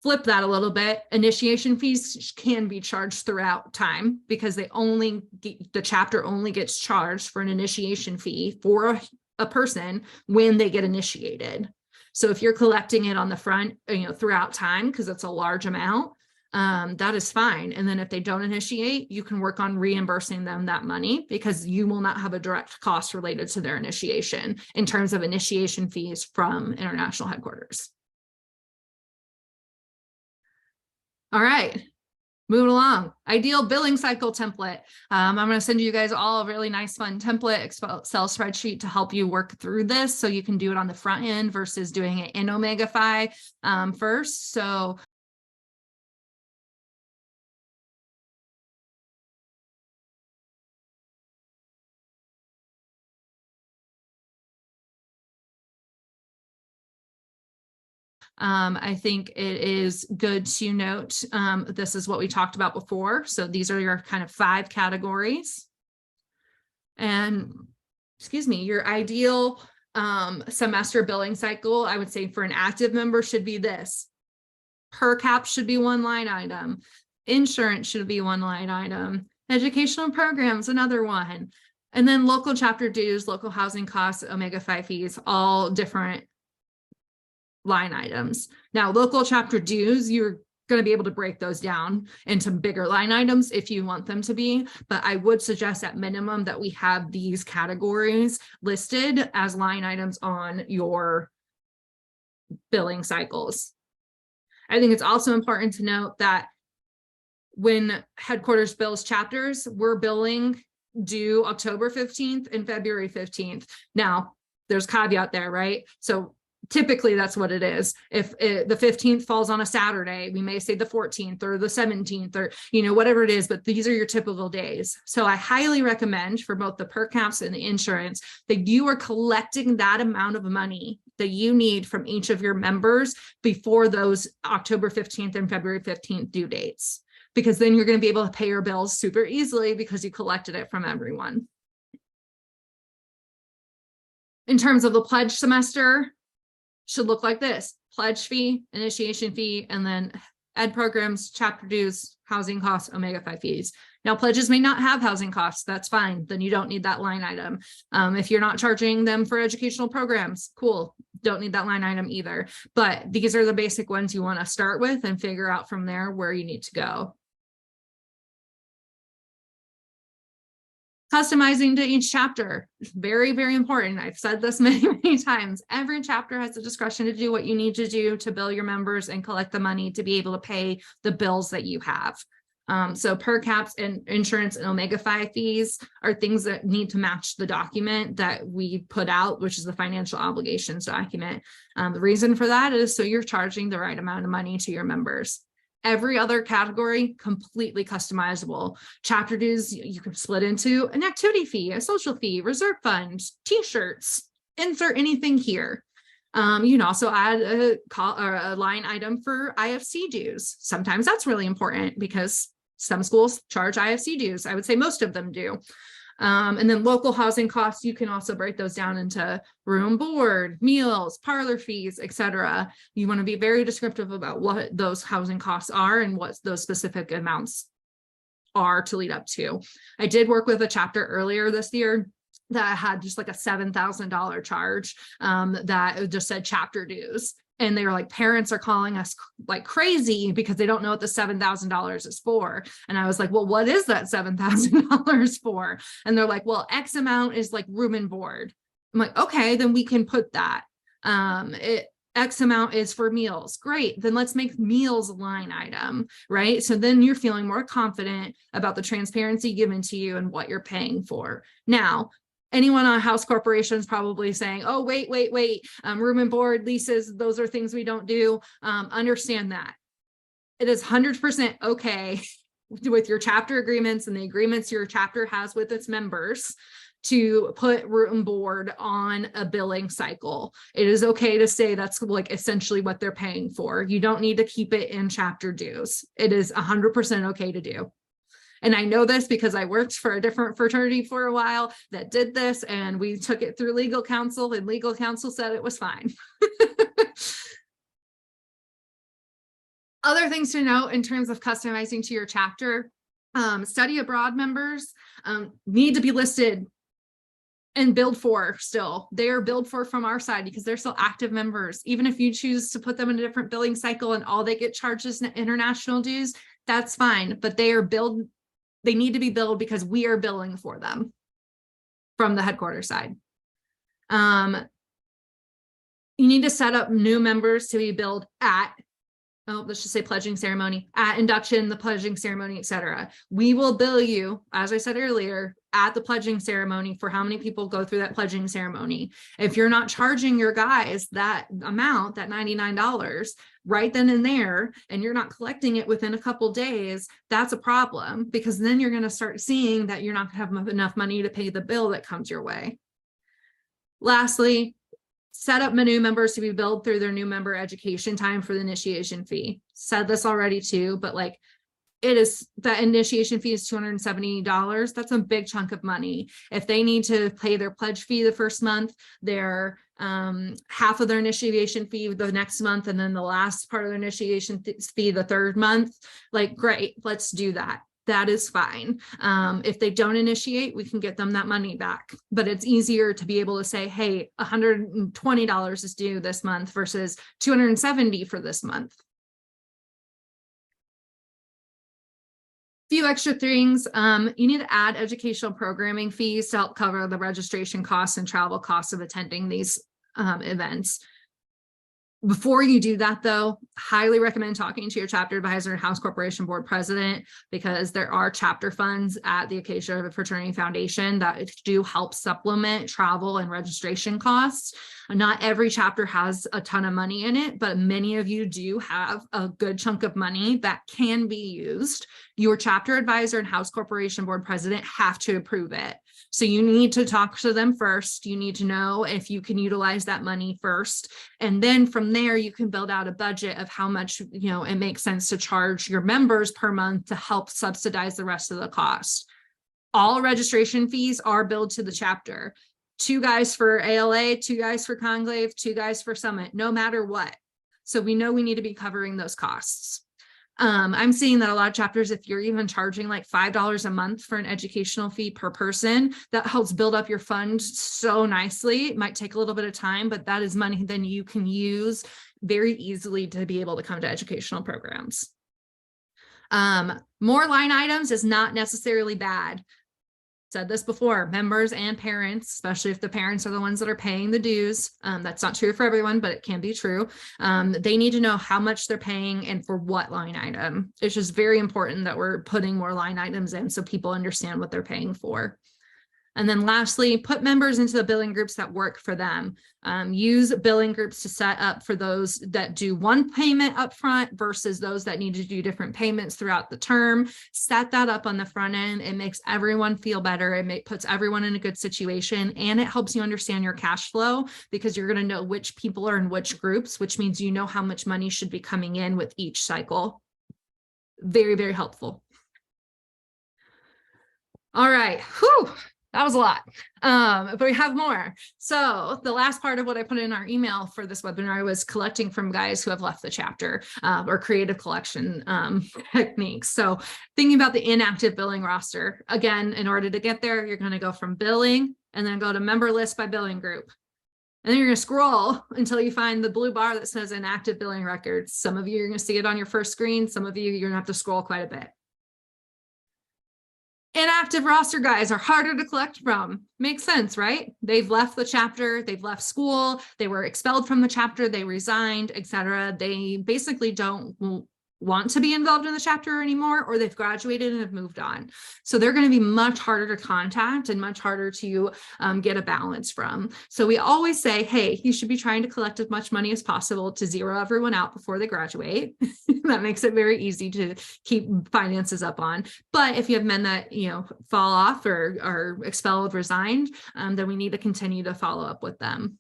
Flip that a little bit. Initiation fees can be charged throughout time because the chapter only gets charged for an initiation fee for a person when they get initiated. So if you're collecting it on the front, throughout time, because it's a large amount, that is fine. And then if they don't initiate, you can work on reimbursing them that money, because you will not have a direct cost related to their initiation in terms of initiation fees from international headquarters. All right, moving along. Ideal billing cycle template. I'm going to send you guys all a really nice, fun template Excel spreadsheet to help you work through this, so you can do it on the front end versus doing it in Omegafy first. So I think it is good to note, this is what we talked about before. So these are your kind of 5 categories. And excuse me, your ideal semester billing cycle, I would say for an active member should be this. Per cap should be 1 line item. Insurance should be 1 line item. Educational programs, another one. And then local chapter dues, local housing costs, omega-5 fees, all different line items. Now, local chapter dues, you're going to be able to break those down into bigger line items if you want them to be, but I would suggest at minimum that we have these categories listed as line items on your billing cycles. I think it's also important to note that when headquarters bills chapters, we're billing due October 15th and February 15th. Now, there's caveat there, right? So typically that's what it is. If the 15th falls on a Saturday, we may say the 14th or the 17th or, whatever it is, but these are your typical days. So I highly recommend for both the per caps and the insurance that you are collecting that amount of money that you need from each of your members before those October 15th and February 15th due dates, because then you're going to be able to pay your bills super easily because you collected it from everyone. In terms of the pledge semester, should look like this: pledge fee, initiation fee, and then ed programs, chapter dues, housing costs, omega-5 fees. Now, pledges may not have housing costs. That's fine. Then you don't need that line item. If you're not charging them for educational programs, cool. Don't need that line item either. But these are the basic ones you want to start with and figure out from there where you need to go. Customizing to each chapter, very, very important. I've said this many, many times. Every chapter has the discretion to do what you need to do to bill your members and collect the money to be able to pay the bills that you have. So per caps and insurance and omega-5 fees are things that need to match the document that we put out, which is the financial obligations document. The reason for that is so you're charging the right amount of money to your members. Every other category, completely customizable. Chapter dues, you can split into an activity fee, a social fee, reserve fund, t-shirts, insert anything here. You can also add a line item for IFC dues. Sometimes that's really important because some schools charge IFC dues. I would say most of them do. And then local housing costs, you can also break those down into room board, meals, parlor fees, etc. You want to be very descriptive about what those housing costs are and what those specific amounts are to lead up to. I did work with a chapter earlier this year that had just like a $7,000 charge that just said chapter dues. And they were like, parents are calling us like crazy because they don't know what the $7,000 is for. And I was like, well, what is that $7,000 for? And they're like, well, X amount is like room and board. I'm like, okay, then we can put that. X amount is for meals. Great. Then let's make meals a line item, right? So then you're feeling more confident about the transparency given to you and what you're paying for. Now, anyone on house corporations probably saying, oh, wait, room and board leases, those are things we don't do. Understand that. It is 100% okay with your chapter agreements and the agreements your chapter has with its members to put room and board on a billing cycle. It is okay to say that's like essentially what they're paying for. You don't need to keep it in chapter dues. It is 100% okay to do. And I know this because I worked for a different fraternity for a while that did this, and we took it through legal counsel, and legal counsel said it was fine. Other things to note in terms of customizing to your chapter, study abroad members need to be listed and billed for still. They are billed for from our side because they're still active members. Even if you choose to put them in a different billing cycle and all they get charged is international dues, that's fine, but they are billed. They need to be billed because we are billing for them from the headquarters side. You need to set up new members to be billed at, let's just say pledging ceremony, at induction, the pledging ceremony, etc. We will bill you, as I said earlier, at the pledging ceremony for how many people go through that pledging ceremony. If you're not charging your guys that amount, that $99, right then and there, and you're not collecting it within a couple days, that's a problem, because then you're going to start seeing that you're not going to have enough money to pay the bill that comes your way. Lastly, set up new members to be billed through their new member education time for the initiation fee. Said this already too, but like it is, that initiation fee is $270. That's a big chunk of money. If they need to pay their pledge fee the first month, their half of their initiation fee the next month, and then the last part of their initiation fee the third month, like great, let's do that. That is fine. If they don't initiate, we can get them that money back. But it's easier to be able to say, hey, $120 is due this month versus $270 for this month. Few extra things. You need to add educational programming fees to help cover the registration costs and travel costs of attending these events. Before you do that, though, highly recommend talking to your chapter advisor and House Corporation Board President, because there are chapter funds at the Acacia Fraternity Foundation that do help supplement travel and registration costs. Not every chapter has a ton of money in it, but many of you do have a good chunk of money that can be used. Your chapter advisor and House Corporation Board President have to approve it. So you need to talk to them first. You need to know if you can utilize that money first. And then from there, you can build out a budget of how much, it makes sense to charge your members per month to help subsidize the rest of the cost. All registration fees are billed to the chapter. 2 guys for ALA, 2 guys for Conclave, 2 guys for Summit, no matter what. So we know we need to be covering those costs. I'm seeing that a lot of chapters, if you're even charging like $5 a month for an educational fee per person, that helps build up your fund so nicely. It might take a little bit of time, but that is money then you can use very easily to be able to come to educational programs. More line items is not necessarily bad. Said this before, members and parents, especially if the parents are the ones that are paying the dues. That's not true for everyone, but it can be true. They need to know how much they're paying and for what line item. It's just very important that we're putting more line items in so people understand what they're paying for. And then lastly, put members into the billing groups that work for them. Use billing groups to set up for those that do one payment up front versus those that need to do different payments throughout the term. Set that up on the front end. It makes everyone feel better. It puts everyone in a good situation, and it helps you understand your cash flow because you're going to know which people are in which groups, which means you know how much money should be coming in with each cycle. Very, very helpful. All right. Whew. That was a lot, but we have more. So the last part of what I put in our email for this webinar was collecting from guys who have left the chapter or creative collection techniques. So thinking about the inactive billing roster, again, in order to get there, you're going to go from billing and then go to member list by billing group. And then you're going to scroll until you find the blue bar that says inactive billing records. Some of you are going to see it on your first screen. Some of you, you're going to have to scroll quite a bit. Inactive roster guys are harder to collect from. Makes sense, right? They've left the chapter, they've left school, they were expelled from the chapter, they resigned, etc. They basically don't want to be involved in the chapter anymore, or they've graduated and have moved on. So they're going to be much harder to contact and much harder to get a balance from. So we always say, hey, you should be trying to collect as much money as possible to zero everyone out before they graduate. That makes it very easy to keep finances up on. But if you have men that, fall off or are expelled, resigned, then we need to continue to follow up with them.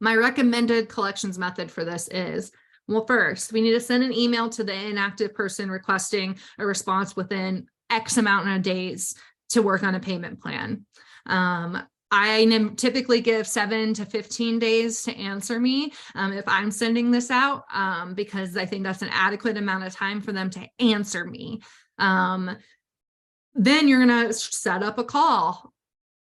My recommended collections method for this is, well, first, we need to send an email to the inactive person requesting a response within X amount of days to work on a payment plan. I typically give 7 to 15 days to answer me if I'm sending this out, because I think that's an adequate amount of time for them to answer me. Then you're going to set up a call,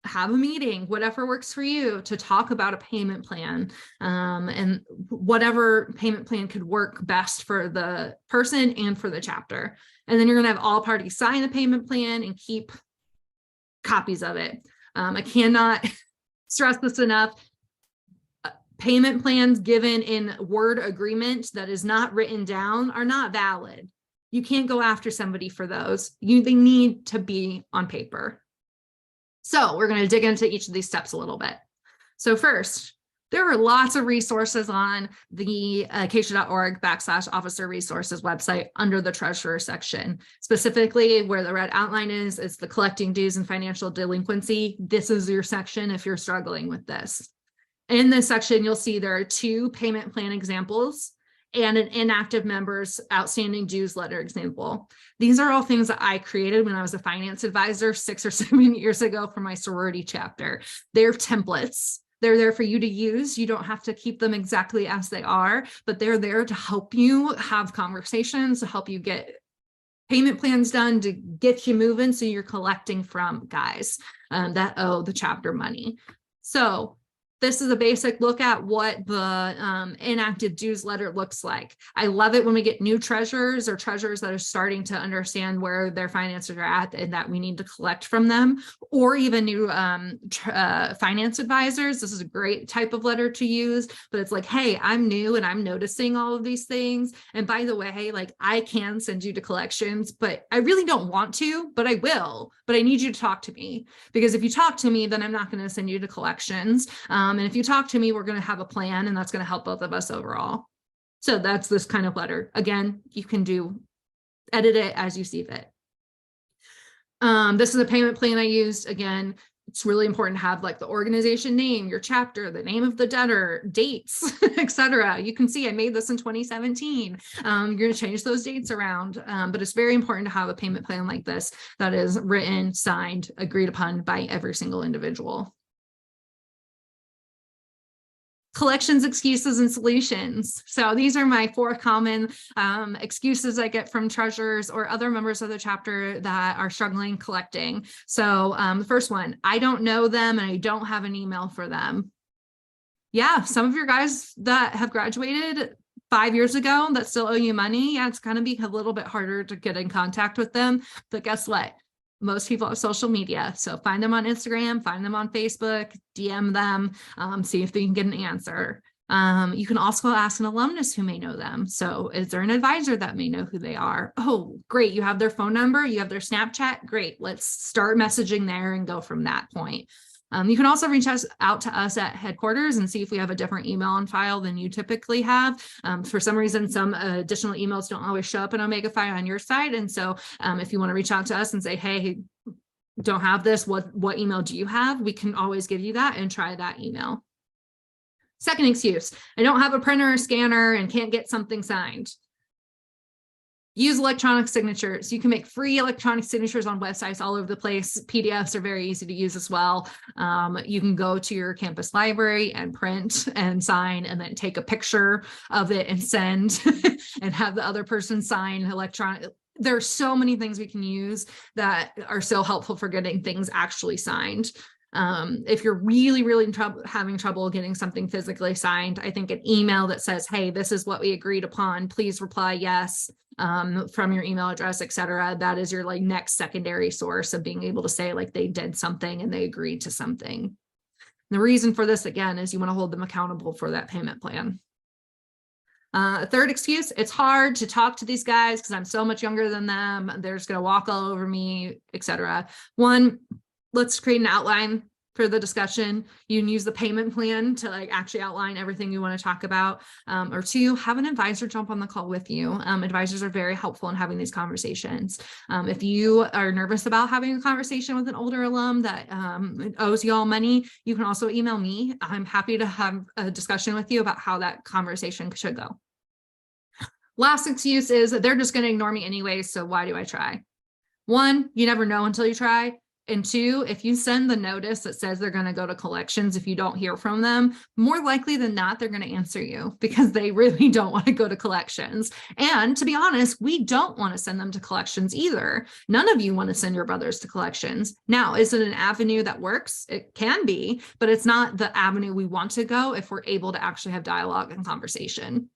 have a meeting, whatever works for you, to talk about a payment plan, and whatever payment plan could work best for the person and for the chapter. And then you're going to have all parties sign the payment plan and keep copies of it. I cannot stress this enough. Payment plans given in Word agreement that is not written down are not valid. You can't go after somebody for those. They need to be on paper. So we're going to dig into each of these steps a little bit. So first, there are lots of resources on the acacia.org/officer resources website under the treasurer section. Specifically where the red outline is the collecting dues and financial delinquency. This is your section if you're struggling with this. In this section, you'll see there are 2 payment plan examples and an inactive members outstanding dues letter example. These are all things that I created when I was a finance advisor 6 or 7 years ago for my sorority chapter. They're templates. They're there for you to use. You don't have to keep them exactly as they are, but they're there to help you have conversations, to help you get payment plans done, to get you moving so you're collecting from guys that owe the chapter money. So this is a basic look at what the inactive dues letter looks like. I love it when we get new treasurers or treasurers that are starting to understand where their finances are at and that we need to collect from them, or even new finance advisors. This is a great type of letter to use, but it's like, hey, I'm new and I'm noticing all of these things. And by the way, like I can send you to collections, but I really don't want to, but I will, but I need you to talk to me, because if you talk to me, then I'm not going to send you to collections. And if you talk to me, we're going to have a plan, and that's going to help both of us overall. So that's this kind of letter. Again, you can edit it as you see fit. This is a payment plan I used. Again, it's really important to have like the organization name, your chapter, the name of the debtor, dates, etc. You can see I made this in 2017. You're going to change those dates around, but it's very important to have a payment plan like this that is written, signed, agreed upon by every single individual. Collections, excuses, and solutions. So these are my 4 common excuses I get from treasurers or other members of the chapter that are struggling collecting. So the first one, I don't know them and I don't have an email for them. Yeah, some of your guys that have graduated 5 years ago that still owe you money, yeah, it's going to be a little bit harder to get in contact with them. But guess what? Most people have social media. So find them on Instagram, find them on Facebook, DM them, see if they can get an answer. You can also ask an alumnus who may know them. So is there an advisor that may know who they are? Oh, great. You have their phone number, you have their Snapchat. Great. Let's start messaging there and go from that point. You can also reach out to us at headquarters and see if we have a different email on file than you typically have. For some reason, some additional emails don't always show up in Omegafy on your side. And so if you want to reach out to us and say, hey, don't have this, what email do you have? We can always give you that and try that email. Second excuse, I don't have a printer or scanner and can't get something signed. Use electronic signatures. You can make free electronic signatures on websites all over the place. PDFs are very easy to use as well. You can go to your campus library and print and sign and then take a picture of it and send and have the other person sign electronic. There are so many things we can use that are so helpful for getting things actually signed. If you're really having trouble getting something physically signed, I think an email that says, hey, this is what we agreed upon, please reply yes, from your email address, etc. That is your like next secondary source of being able to say like they did something and they agreed to something. And the reason for this, again, is you want to hold them accountable for that payment plan. Third excuse, it's hard to talk to these guys because I'm so much younger than them. They're just going to walk all over me, etc. One, let's create an outline for the discussion. You can use the payment plan to like actually outline everything you want to talk about. Or 2, have an advisor jump on the call with you. Advisors are very helpful in having these conversations. If you are nervous about having a conversation with an older alum that owes you all money, you can also email me. I'm happy to have a discussion with you about how that conversation should go. Last excuse is that they're just going to ignore me anyway, so why do I try? 1, you never know until you try. And 2, if you send the notice that says they're going to go to collections, if you don't hear from them, more likely than not, they're going to answer you because they really don't want to go to collections. And to be honest, we don't want to send them to collections either. None of you want to send your brothers to collections. Now, is it an avenue that works? It can be, but it's not the avenue we want to go if we're able to actually have dialogue and conversation.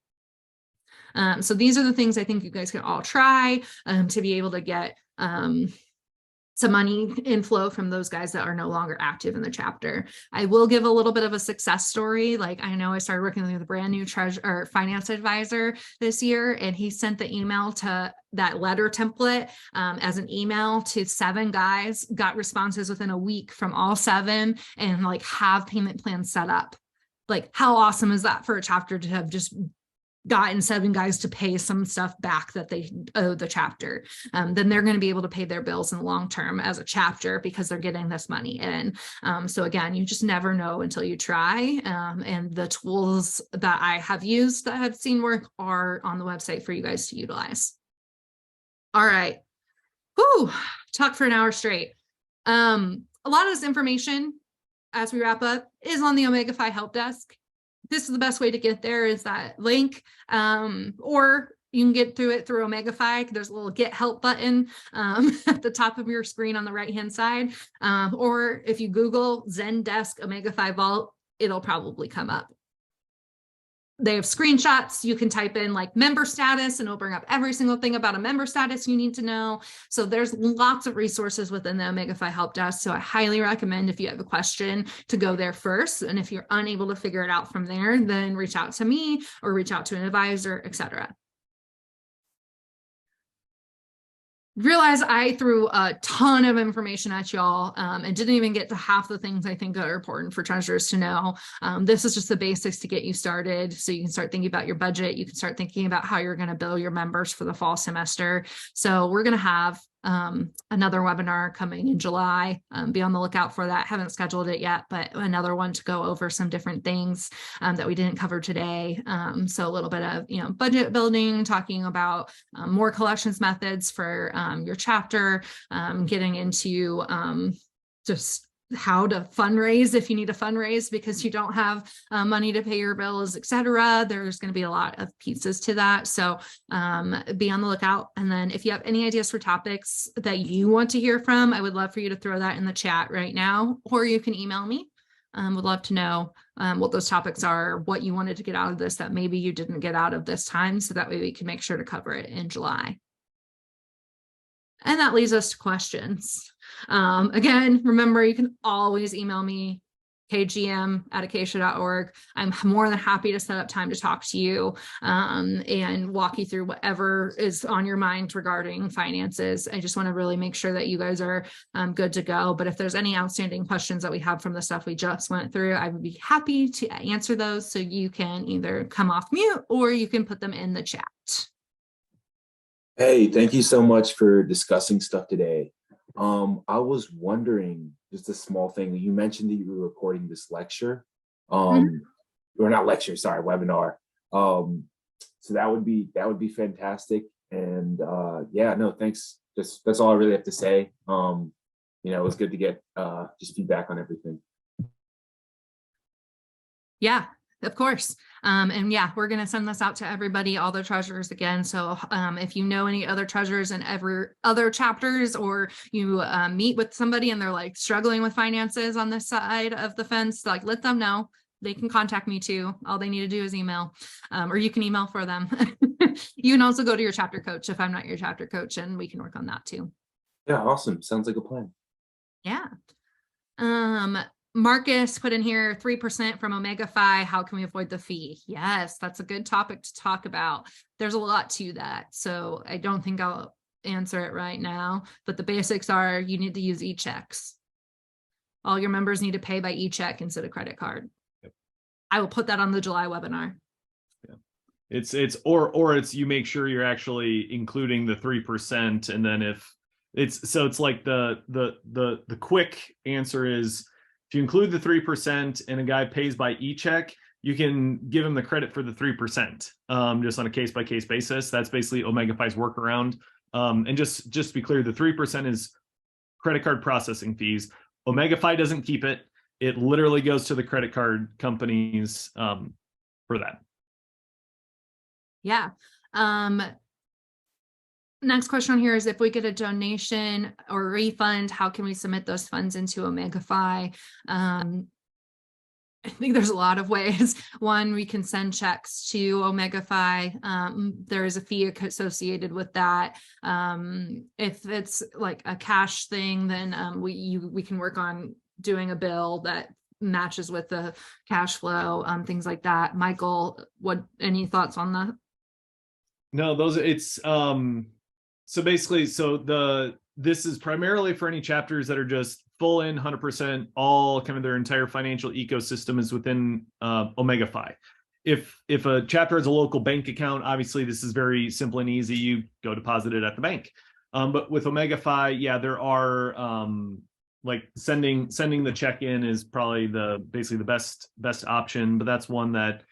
So these are the things I think you guys can all try to be able to get some money inflow from those guys that are no longer active in the chapter. I will give a little bit of a success story. Like I know I started working with a brand new finance advisor this year, and he sent the email to that letter template as an email to 7 guys, got responses within a week from all 7, and like have payment plans set up. Like how awesome is that for a chapter to have just gotten 7 guys to pay some stuff back that they owe the chapter, then they're going to be able to pay their bills in the long term as a chapter because they're getting this money in. So again, you just never know until you try. And the tools that I have used that have seen work are on the website for you guys to utilize. All right. Whew, talk for an hour straight. A lot of this information, as we wrap up, is on the Omegafy help desk. This is the best way to get there, is that link, or you can get through it through Omegafy. There's a little get help button at the top of your screen on the right hand side, or if you Google Zendesk Omegafy Vault, it'll probably come up. They have screenshots. You can type in like member status and it'll bring up every single thing about a member status you need to know. So there's lots of resources within the Omegafy help desk. So I highly recommend, if you have a question, to go there first. And if you're unable to figure it out from there, then reach out to me or reach out to an advisor, etc. Realize I threw a ton of information at y'all and didn't even get to half the things I think that are important for treasurers to know. This is just the basics to get you started, so you can start thinking about your budget. You can start thinking about how you're going to bill your members for the fall semester. So we're going to have another webinar coming in July. Be on the lookout for that. Haven't scheduled it yet, but another one to go over some different things that we didn't cover today. So a little bit of, budget building, talking about more collections methods for your chapter, getting into just how to fundraise if you need to fundraise because you don't have money to pay your bills, etc. There's going to be a lot of pieces to that. So be on the lookout. And then if you have any ideas for topics that you want to hear from, I would love for you to throw that in the chat right now, or you can email me. Would love to know what those topics are, what you wanted to get out of this that maybe you didn't get out of this time, so that way we can make sure to cover it in July. And that leads us to questions. Again, remember, you can always email me, kgm@acacia.org. I'm more than happy to set up time to talk to you and walk you through whatever is on your mind regarding finances. I just want to really make sure that you guys are good to go. But if there's any outstanding questions that we have from the stuff we just went through, I would be happy to answer those. So you can either come off mute or you can put them in the chat. Hey, thank you so much for discussing stuff today. I was wondering, just a small thing. You mentioned that you were recording this lecture, or not lecture, sorry, webinar. So that would be fantastic. And yeah, no, thanks. That's all I really have to say. It was good to get just feedback on everything. Yeah, of course. And yeah, we're going to send this out to everybody, all the treasurers again. So if you know any other treasurers in every other chapters, or you meet with somebody and they're like struggling with finances on this side of the fence, like let them know. They can contact me too. All they need to do is email, or you can email for them. You can also go to your chapter coach if I'm not your chapter coach, and we can work on that too. Yeah, awesome. Sounds like a plan. Yeah. Marcus put in here 3% from Omegafy. How can we avoid the fee? Yes, that's a good topic to talk about. There's a lot to that. So I don't think I'll answer it right now, but the basics are you need to use e-checks. All your members need to pay by e-check instead of credit card. Yep. I will put that on the July webinar. Yeah. It's you make sure you're actually including the 3%. And then if it's like the quick answer is, if you include the 3% and a guy pays by e-check, you can give him the credit for the 3%, just on a case-by-case basis. That's basically Omegafy's workaround. And just to be clear, the 3% is credit card processing fees. Omegafy doesn't keep it. It literally goes to the credit card companies for that. Yeah. Next question on here is, if we get a donation or refund, how can we submit those funds into Omegafy? I think there's a lot of ways. One, we can send checks to Omegafy. There is a fee associated with that. If it's like a cash thing, then we can work on doing a bill that matches with the cash flow, things like that. Michael, any thoughts on that? No, so basically, this is primarily for any chapters that are just full in 100%, all kind of their entire financial ecosystem is within Omegafy. if a chapter has a local bank account, obviously this is very simple and easy. You go deposit it at the bank. But with Omega Phi, yeah, there are like sending the check in is probably basically the best option. But that's one that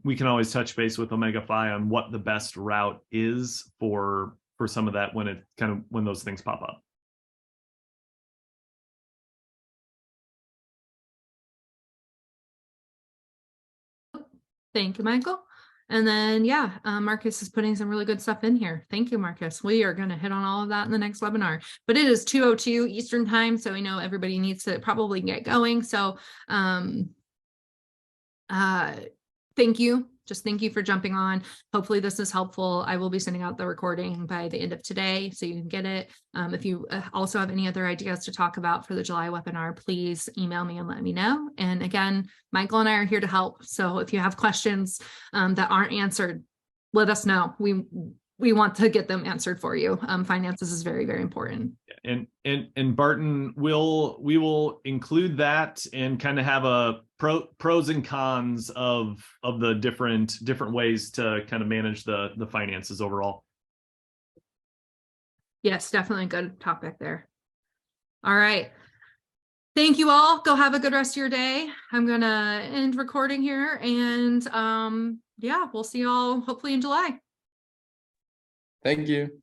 we can always touch base with Omega Phi on what the best route is for some of that when those things pop up. Thank you, Michael. And then, yeah, Marcus is putting some really good stuff in here. Thank you, Marcus. We are going to hit on all of that in the next webinar, but it is 2:02 Eastern time. So we know everybody needs to probably get going. So thank you. Just thank you for jumping on. Hopefully this is helpful. I will be sending out the recording by the end of today so you can get it. If you also have any other ideas to talk about for the July webinar, please email me and let me know. And again, Michael and I are here to help. So if you have questions that aren't answered, let us know. We want to get them answered for you. Finances is very, very important. And Barton, we will include that and kind of have a pros and cons of the different ways to kind of manage the finances overall. Yes, definitely a good topic there. All right. Thank you all. Go have a good rest of your day. I'm gonna end recording here, and yeah, we'll see you all hopefully in July. Thank you.